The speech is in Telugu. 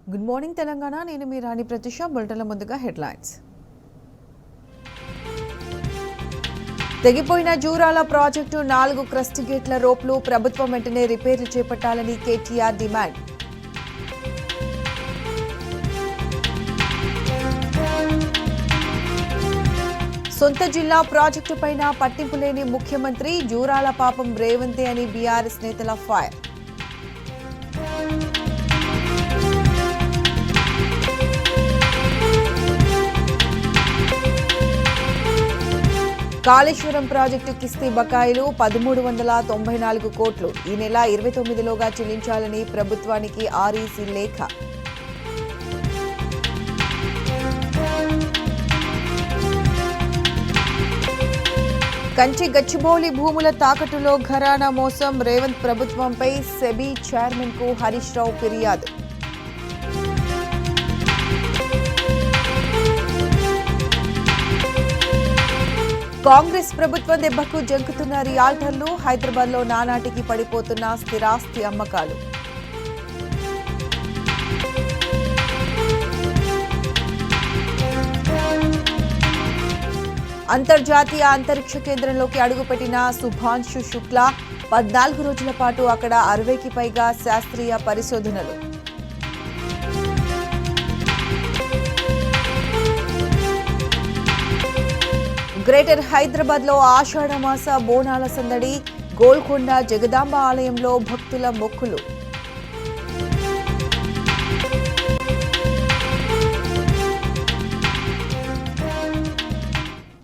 Good morning Telangana. నేను మీ రాణి ప్రతిష. బులెటిన్ల ముందుగా హెడ్లైన్స్. తెగిపోయిన జూరాల ప్రాజెక్టు 4 క్రస్ట్ గేట్ల రోప్లు ప్రభుత్వం వెంటనే రిపేర్లు చేపట్టాలని కేటీఆర్ డిమాండ్. సొంత జిల్లా ప్రాజెక్టు పైన పట్టింపు లేని ముఖ్యమంత్రి, జూరాల పాపం రేవంతే అని బీఆర్ఎస్ నేతల ఫైర్. కాళేశ్వరం ప్రాజెక్టు కిస్తీ బకాయిలు 1394 కోట్లు ఈ నెల 29లోగా చెల్లించాలని ప్రభుత్వానికి ఆర్ఈసీ లేఖ. కంచి గచ్చిబౌలి భూముల తాకట్టులో ఘరానా మోసం, రేవంత్ ప్రభుత్వంపై సెబీ చైర్మన్ కు హరీష్ రావు ఫిర్యాదు. కాంగ్రెస్ ప్రభుత్వ దెబ్బకు జంకుతున్న రియాల్టర్లు, హైదరాబాద్ లో నానాటికి పడిపోతున్న స్థిరాస్తి అమ్మకాలు. అంతర్జాతీయ అంతరిక్ష కేంద్రంలోకి అడుగుపెట్టిన శుభాంశు శుక్లా 14 రోజుల పాటు అక్కడ 60కి పైగా శాస్త్రీయ పరిశోధనలు. గ్రేటర్ హైదరాబాద్ లో ఆషాఢ మాస బోనాల సందడి, గోల్కొండ జగదాంబ ఆలయంలో భక్తుల మొక్కులు.